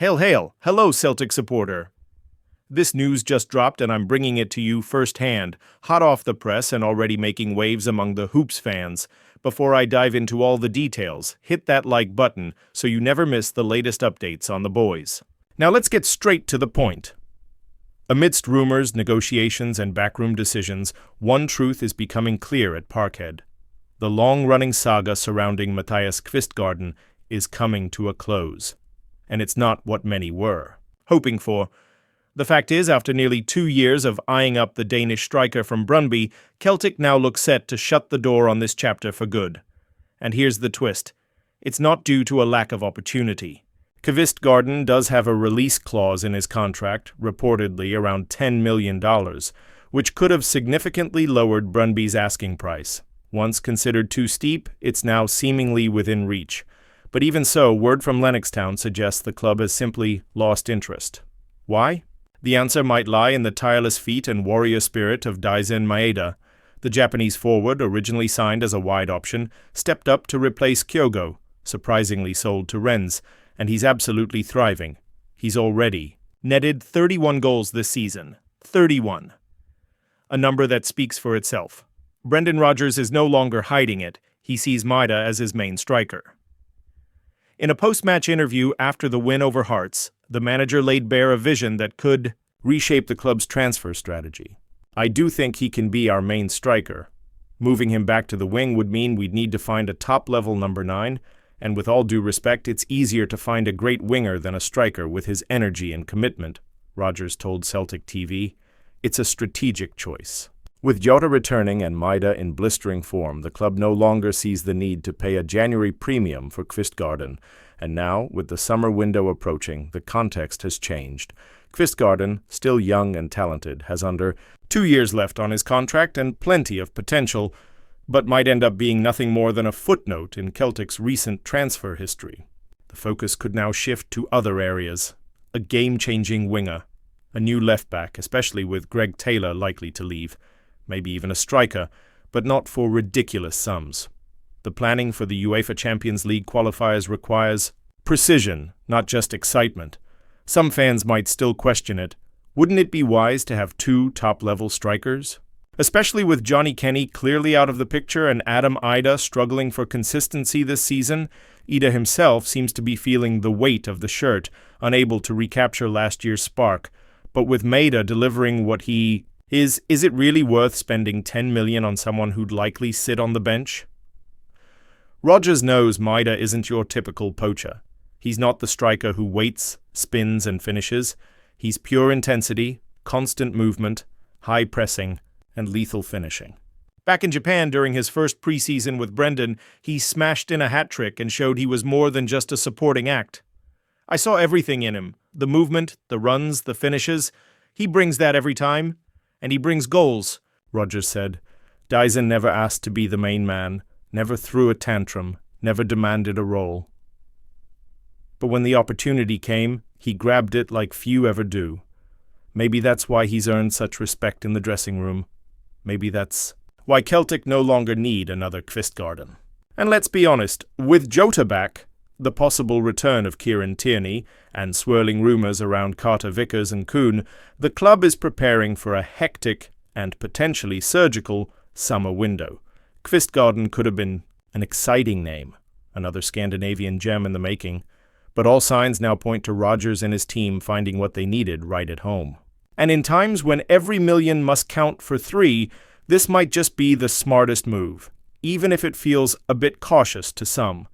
Hail, hail! Hello, Celtic supporter! This news just dropped and I'm bringing it to you firsthand, hot off the press and already making waves among the Hoops fans. Before I dive into all the details, hit that like button so you never miss the latest updates on the Bhoys. Now let's get straight to the point. Amidst rumors, negotiations, and backroom decisions, one truth is becoming clear at Parkhead. The long-running saga surrounding Mathias Kvistgaarden is coming to a close. And it's not what many were hoping for. The fact is, after nearly 2 years of eyeing up the Danish striker from Brøndby, Celtic now look set to shut the door on this chapter for good. And here's the twist. It's not due to a lack of opportunity. Kvistgaarden does have a release clause in his contract, reportedly around $10 million, which could have significantly lowered Brøndby's asking price. Once considered too steep, it's now seemingly within reach. But even so, word from Lennoxtown suggests the club has simply lost interest. Why? The answer might lie in the tireless feet and warrior spirit of Daisen Maeda. The Japanese forward, originally signed as a wide option, stepped up to replace Kyogo, surprisingly sold to Rennes, and he's absolutely thriving. He's already netted 31 goals this season. 31. A number that speaks for itself. Brendan Rodgers is no longer hiding it. He sees Maeda as his main striker. In a post-match interview after the win over Hearts, the manager laid bare a vision that could reshape the club's transfer strategy. I do think he can be our main striker. Moving him back to the wing would mean we'd need to find a top-level number 9, and with all due respect, it's easier to find a great winger than a striker with his energy and commitment, Rodgers told Celtic TV. It's a strategic choice. With Jota returning and Maeda in blistering form, the club no longer sees the need to pay a January premium for Kvistgaarden, and now, with the summer window approaching, the context has changed. Kvistgaarden, still young and talented, has under 2 years left on his contract and plenty of potential, but might end up being nothing more than a footnote in Celtic's recent transfer history. The focus could now shift to other areas. A game-changing winger, a new left-back, especially with Greg Taylor likely to leave, maybe even a striker, but not for ridiculous sums. The planning for the UEFA Champions League qualifiers requires precision, not just excitement. Some fans might still question it. Wouldn't it be wise to have 2 top-level strikers? Especially with Johnny Kenny clearly out of the picture and Adam Ida struggling for consistency this season, Ida himself seems to be feeling the weight of the shirt, unable to recapture last year's spark. But with Maeda delivering what he is it really worth spending $10 million on someone who'd likely sit on the bench? Rodgers knows Maeda isn't your typical poacher. He's not the striker who waits, spins, and finishes. He's pure intensity, constant movement, high pressing, and lethal finishing. Back in Japan during his first preseason with Brendan, he smashed in a hat-trick and showed he was more than just a supporting act. I saw everything in him, the movement, the runs, the finishes. He brings that every time. And he brings goals, Rodgers said. Daisen never asked to be the main man, never threw a tantrum, never demanded a role. But when the opportunity came, he grabbed it like few ever do. Maybe that's why he's earned such respect in the dressing room. Maybe that's why Celtic no longer need another Kvistgaarden. And let's be honest, with Jota back, the possible return of Kieran Tierney, and swirling rumours around Carter Vickers and Kuhn, the club is preparing for a hectic and potentially surgical summer window. Kvistgaarden could have been an exciting name, another Scandinavian gem in the making, but all signs now point to Rodgers and his team finding what they needed right at home. And in times when every million must count for 3, this might just be the smartest move, even if it feels a bit cautious to some.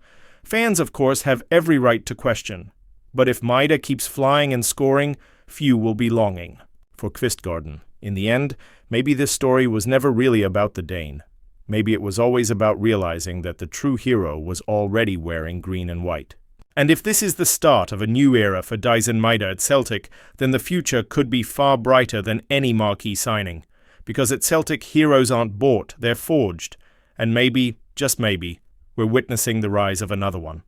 Fans, of course, have every right to question, but if Maeda keeps flying and scoring, few will be longing for Kvistgaarden. In the end, maybe this story was never really about the Dane. Maybe it was always about realizing that the true hero was already wearing green and white. And if this is the start of a new era for Daisen Maeda at Celtic, then the future could be far brighter than any marquee signing. Because at Celtic, heroes aren't bought, they're forged. And maybe, just maybe, we're witnessing the rise of another one.